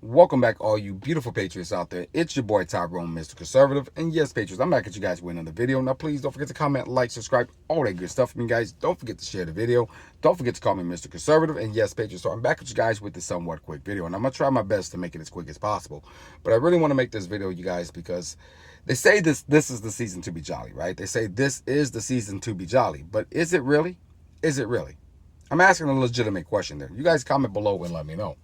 Welcome back, all you beautiful patriots out there. It's your boy tyronemrconservative, and yes, patriots, I'm back at you guys with another video. Now, please don't forget to comment, like, subscribe, all that good stuff from you guys. Don't forget to share the video. Don't forget to call me Mr. Conservative, and yes, patriots, so I'm back at you guys with this somewhat quick video, and I'm gonna try my best to make it as quick as possible. But I really want to make this video, you guys, because they say this is the season to be jolly, right? They say this is the season to be jolly, but is it really? Is it really? I'm asking a legitimate question there. You guys comment below and let me know.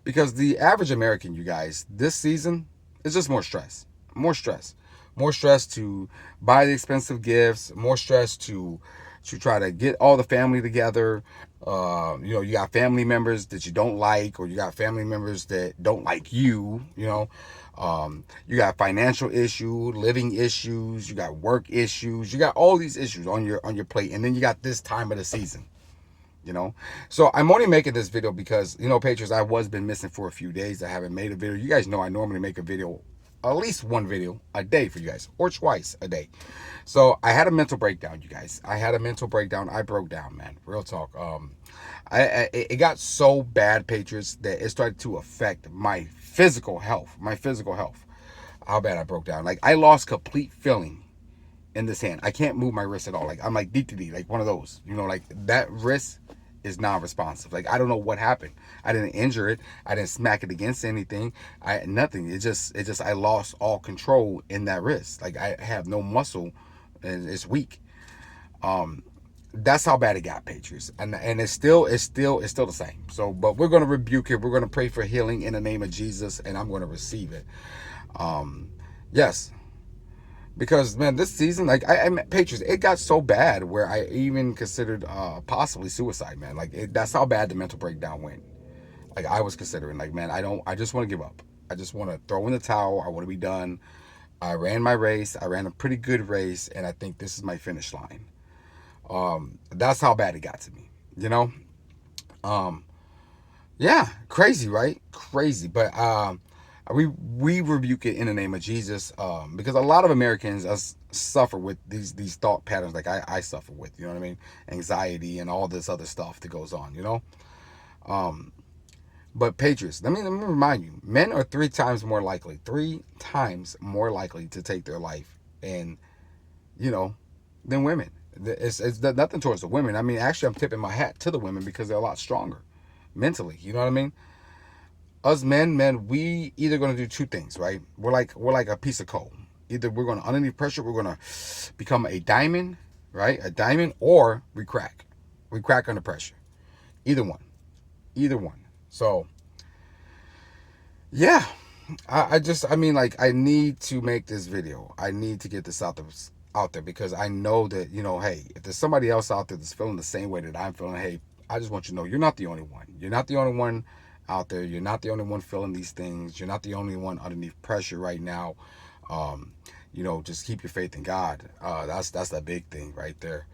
Because the average American, you guys, this season is just more stress. More stress. More stress to buy the expensive gifts. More stress to try to get all the family together. You got family members that you don't like, or you got family members that don't like you. You got financial issue, living issues. You got work issues. You got all these issues on your plate, and then you got this time of the season. So I'm only making this video because, patriots, I was been missing for a few days. I haven't made a video. You guys know I normally make a video, at least one video a day for you guys, or twice a day. So I had a mental breakdown, you guys. I had a mental breakdown. I broke down, man. Real talk. It got so bad, patriots, that it started to affect my physical health. How bad I broke down. Like, I lost complete feeling in this hand. I can't move my wrist at all. Like, I'm like D, like one of those, like that wrist is non-responsive. Like, I don't know what happened. I didn't injure it. I didn't smack it against anything. Nothing. It just I lost all control in that wrist. Like, I have no muscle and it's weak. That's how bad it got, patriots. And it's still the same. So, but we're going to rebuke it. We're going to pray for healing in the name of Jesus, and I'm going to receive it. Yes. Because, man, this season, like, Patriots, it got so bad where I even considered possibly suicide, man. Like, that's how bad the mental breakdown went. Like, I was considering, like, man, I just want to give up. I just want to throw in the towel. I want to be done. I ran my race. I ran a pretty good race, and I think this is my finish line. That's how bad it got to me, Yeah, crazy, right? Crazy. But we rebuke it in the name of Jesus, because a lot of Americans suffer with these thought patterns like I suffer with, you know what I mean? Anxiety and all this other stuff that goes on, But patriots, let me remind you, men are three times more likely to take their life, and than women. It's nothing towards the women. I mean, actually, I'm tipping my hat to the women because they're a lot stronger mentally. You know what I mean? Us men, we either going to do two things, right? We're like a piece of coal. Either we're going to, underneath pressure, we're going to become a diamond, right? A diamond, or we crack. We crack under pressure. Either one. So, yeah. I need to make this video. I need to get this out there because I know that, hey, if there's somebody else out there that's feeling the same way that I'm feeling, hey, I just want you to know you're not the only one. You're not the only one out there. You're not the only one feeling these things. You're not the only one underneath pressure right now. Just keep your faith in God. That's the big thing right there.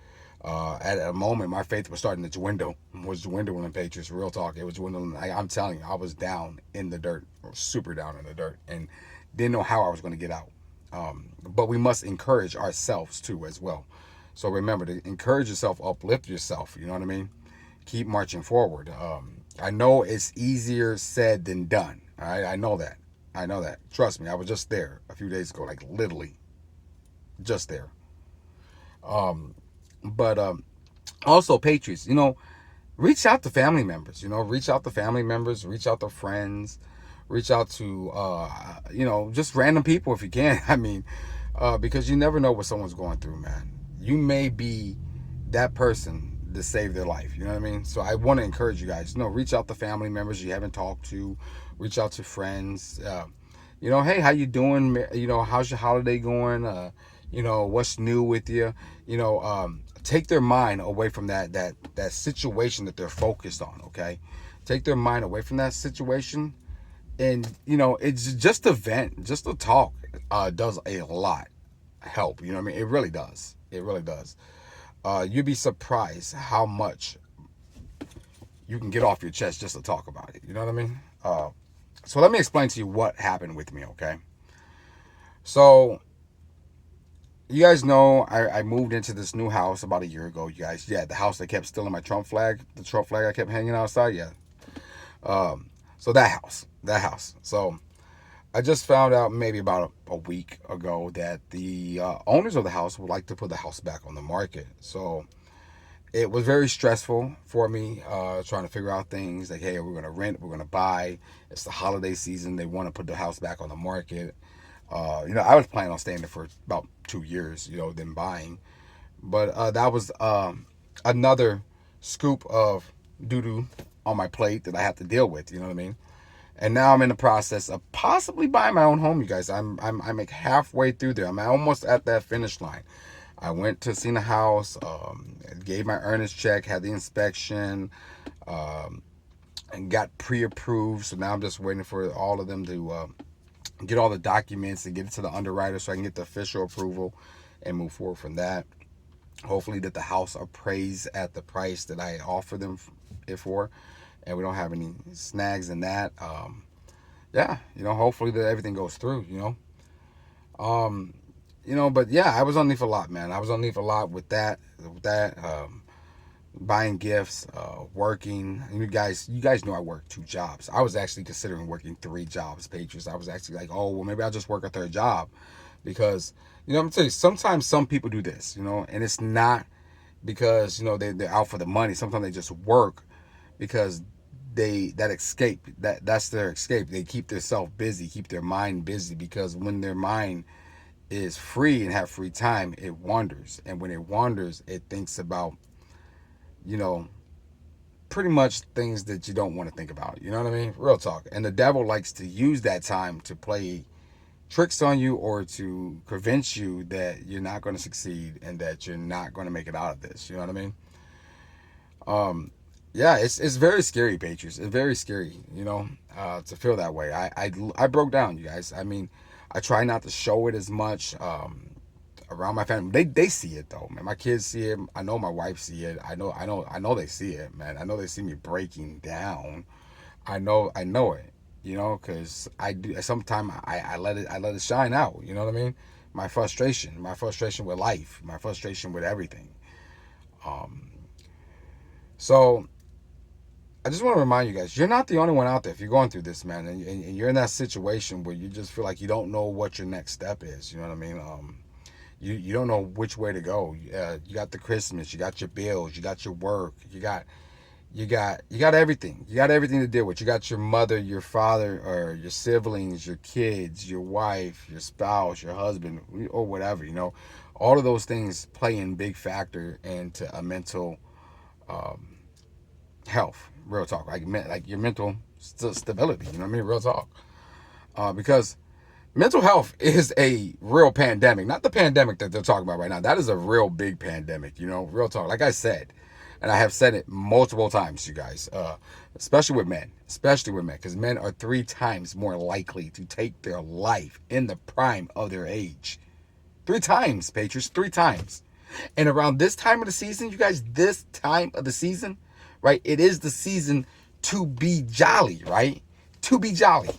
At a moment, my faith was starting to dwindle. Was dwindling, Patriots. Real talk, it was dwindling. I'm telling you, I was down in the dirt, or super down in the dirt, and didn't know how I was going to get out. But we must encourage ourselves too, as well. So remember to encourage yourself, uplift yourself. You know what I mean? Keep marching forward. I know it's easier said than done. All right, I know that. Trust me, I was just there a few days ago, like literally, just there. But also, patriots, reach out to family members. Reach out to family members. Reach out to friends. Reach out to just random people if you can. I mean, because you never know what someone's going through, man. You may be that person to save their life. You know what I mean? So I want to encourage you guys. Reach out to family members you haven't talked to. Reach out to friends. Hey, how you doing? How's your holiday going? What's new with you? Take their mind away from that situation that they're focused on. Okay, take their mind away from that situation, and it's just a vent, just a talk. Does a lot help. You know what I mean? It really does. You'd be surprised how much you can get off your chest just to talk about it. You know what I mean? So let me explain to you what happened with me, okay? So, you guys know I moved into this new house about a year ago, you guys. Yeah, the house that kept stealing my Trump flag. The Trump flag I kept hanging outside, yeah. So that house. So I just found out maybe about a week ago that the owners of the house would like to put the house back on the market. So it was very stressful for me, trying to figure out things like, hey, we're going to rent, we're going to buy. It's the holiday season. They want to put the house back on the market. I was planning on staying there for about 2 years, then buying. But that was another scoop of doo doo on my plate that I have to deal with. You know what I mean? And now I'm in the process of possibly buying my own home. You guys, I'm like halfway through there. I'm almost at that finish line. I went to see the house, gave my earnest check, had the inspection, um, and got pre-approved. So now I'm just waiting for all of them to get all the documents and get it to the underwriter so I can get the official approval and move forward from that. Hopefully that the house appraised at the price that I offer them it for, and we don't have any snags in that. Yeah, hopefully that everything goes through. Um, but yeah, I was underneath a lot, man. I was underneath a lot with that, buying gifts, working. And you guys know I work 2 jobs. I was actually considering working 3 jobs, Patriots. I was actually like, oh, well, maybe I'll just work a third job because, I'm gonna tell you, sometimes some people do this, and it's not because, they're out for the money. Sometimes they just work because that's their escape. They keep themselves busy, keep their mind busy, because when their mind is free and have free time, it wanders. And when it wanders, it thinks about, you know, pretty much things that you don't want to think about. You know what I mean? Real talk. And the devil likes to use that time to play tricks on you or to convince you that you're not going to succeed and that you're not going to make it out of this. You know what I mean? Um, yeah, it's very scary, Patriots. It's very scary, to feel that way. I broke down, you guys. I mean, I try not to show it as much around my family. They see it though, man. My kids see it. I know my wife see it. I know they see it, man. I know they see me breaking down. I know it, because I do. Sometimes I let it shine out. You know what I mean? My frustration with life, my frustration with everything. Um, so I just want to remind you guys, you're not the only one out there. If you're going through this, man, and you're in that situation where you just feel like you don't know what your next step is, you know what I mean? You don't know which way to go. You got the Christmas, you got your bills, you got your work, you got everything. You got everything to deal with. You got your mother, your father, or your siblings, your kids, your wife, your spouse, your husband, or whatever. All of those things play in big factor into a mental um, health. Real talk, like your mental stability. You know what I mean? Real talk. Because mental health is a real pandemic, not the pandemic that they're talking about right now. That is a real big pandemic. Real talk. Like I said, and I have said it multiple times, you guys, especially with men, because men are 3 times more likely to take their life in the prime of their age. 3 times, Patriots, 3 times. And around this time of the season, you guys, this time of the season, right? It is the season to be jolly, right? To be jolly.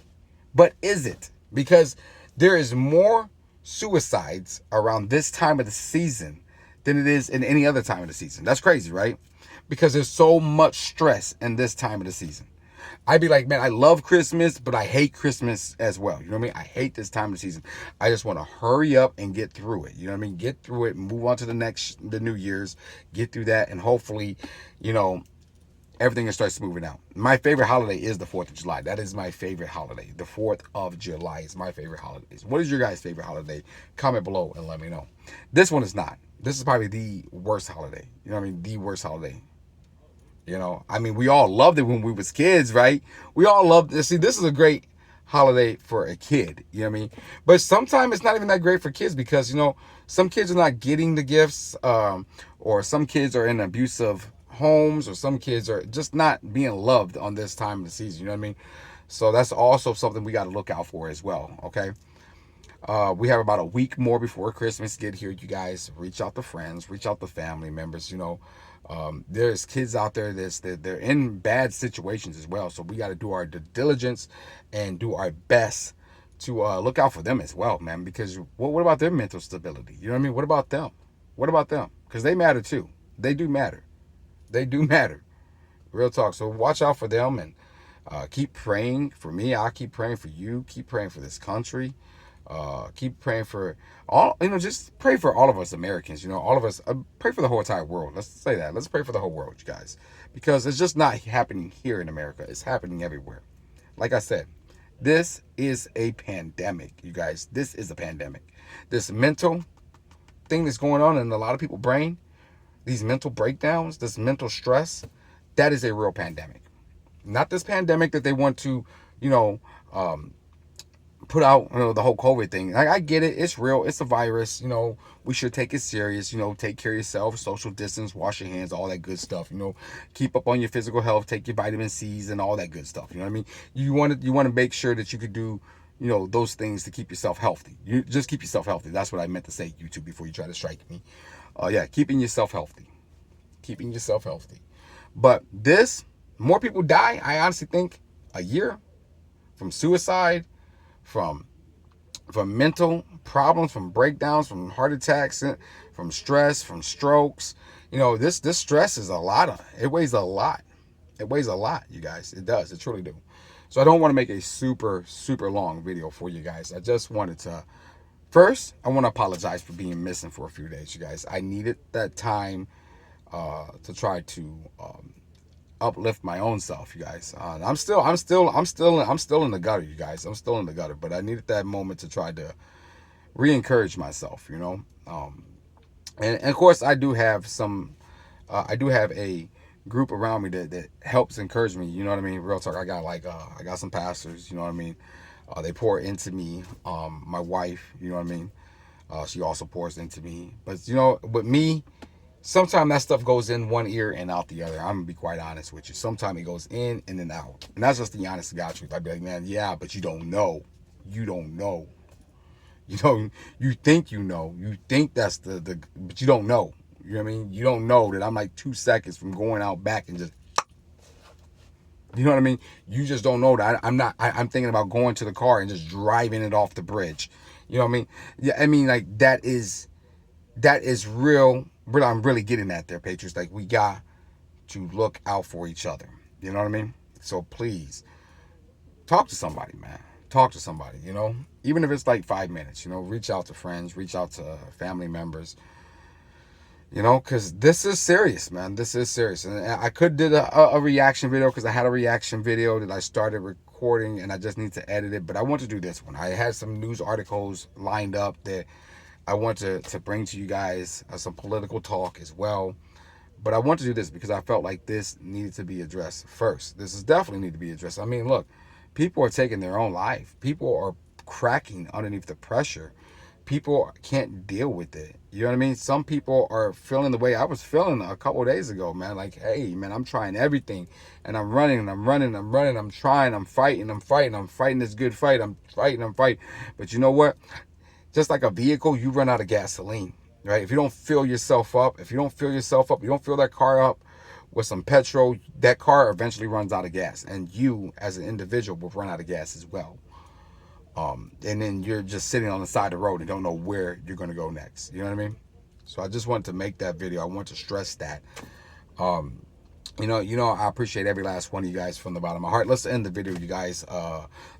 But is it? Because there is more suicides around this time of the season than it is in any other time of the season. That's crazy, right? Because there's so much stress in this time of the season. I'd be like, man, I love Christmas, but I hate Christmas as well. You know what I mean? I hate this time of the season. I just want to hurry up and get through it. You know what I mean? Get through it, move on to the New Year's, get through that, and hopefully, you know, everything starts moving out. My favorite holiday is the 4th of July. That is my favorite holiday. The 4th of July is my favorite holiday. What is your guys' favorite holiday? Comment below and let me know. This one is not. This is probably the worst holiday. You know what I mean? The worst holiday. I mean, we all loved it when we was kids, right? We all loved it. See, this is a great holiday for a kid. You know what I mean? But sometimes it's not even that great for kids because, some kids are not getting the gifts, or some kids are in abusive homes, or some kids are just not being loved on this time of the season. You know what I mean? So that's also something we got to look out for as well. Okay. We have about a week more before Christmas get here. You guys reach out to friends, reach out to family members. There's kids out there that they're in bad situations as well. So we got to do our due diligence and do our best to look out for them as well, man. Because what about their mental stability? You know what I mean? What about them? What about them? Because they matter too. They do matter. They do matter. Real talk. So watch out for them and Keep praying for me. I'll keep praying for you. Keep praying for this country. Keep praying for all, just pray for all of us Americans, all of us. Pray for the whole entire world. Let's say that. Let's pray for the whole world, you guys, because it's just not happening here in America. It's happening everywhere. Like I said, this is a pandemic, you guys. This is a pandemic. This mental thing that's going on in a lot of people's brain, these mental breakdowns, this mental stress, that is a real pandemic. Not this pandemic that they want to, you know, put out, the whole COVID thing. I get it. It's real. It's a virus. We should take it serious. Take care of yourself, social distance, wash your hands, all that good stuff. Keep up on your physical health, take your vitamin C's and all that good stuff. You know what I mean? You want to make sure that you could do, those things to keep yourself healthy. You just keep yourself healthy. That's what I meant to say, YouTube, before you try to strike me. Yeah, keeping yourself healthy. Keeping yourself healthy. But more people die, I honestly think, a year from suicide, from mental problems, from breakdowns, from heart attacks, from stress, from strokes. This stress is a lot. It weighs a lot. It weighs a lot, you guys. It does. It truly do. So I don't want to make a super, super long video for you guys. I just wanted to, first, I want to apologize for being missing for a few days, you guys. I needed that time to try to uplift my own self, you guys. I'm still in the gutter, you guys. I'm still in the gutter, but I needed that moment to try to re-encourage myself, and of course I do have a group around me that helps encourage me, you know what I mean? Real talk. I got some pastors, you know what I mean? They pour into me. My wife, you know what I mean? She also pours into me. But with me, sometimes that stuff goes in one ear and out the other. I'm gonna be quite honest with you. Sometimes it goes in and then out. And that's just the honest to God truth. I'd be like, man, yeah, but you don't know. You don't know. You think you know. You think that's but you don't know. You know what I mean? You don't know that I'm like 2 seconds from going out back and just, you know what I mean? You just don't know that I'm thinking about going to the car and just driving it off the bridge. You know what I mean? Yeah, I mean, like, that is real. I'm really getting at there, Patriots. Like, we got to look out for each other. You know what I mean? So please, talk to somebody, man. Talk to somebody, even if it's like 5 minutes, reach out to friends, reach out to family members, because this is serious, man. This is serious. And I could did a reaction video, because I had a reaction video that I started recording and I just need to edit it. But I want to do this one. I had some news articles lined up that I want to bring to you guys, some political talk as well. But I want to do this because I felt like this needed to be addressed first. This is definitely need to be addressed. I mean, look, people are taking their own life. People are cracking underneath the pressure. People can't deal with it. You know what I mean? Some people are feeling the way I was feeling a couple of days ago, man. Like, hey, man, I'm trying everything. And I'm running, and I'm running, I'm running, I'm trying, I'm fighting this good fight. I'm fighting. But you know what? Just like a vehicle, you run out of gasoline, right? If you don't fill yourself up, you don't fill that car up with some petrol, that car eventually runs out of gas. And you, as an individual, will run out of gas as well. And then you're just sitting on the side of the road and don't know where you're going to go next. You know what I mean? So I just wanted to make that video. I want to stress that. I appreciate every last one of you guys from the bottom of my heart. Let's end the video, you guys,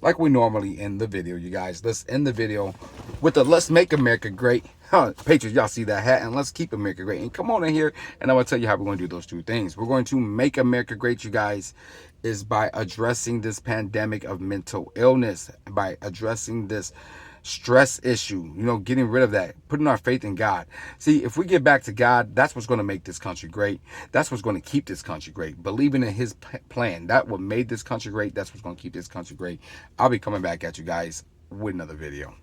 like we normally end the video, you guys. Let's end the video with the Let's Make America Great. Patriots, y'all see that hat? And let's keep America great. And come on in here, and I'm going to tell you how we're going to do those two things. We're going to make America great, you guys, is by addressing this pandemic of mental illness, by addressing this stress issue, getting rid of that, putting our faith in God. See, if we get back to God, that's what's going to make this country great. That's what's going to keep this country great. Believing in his plan, that what made this country great, that's what's going to keep this country great. I'll be coming back at you guys with another video.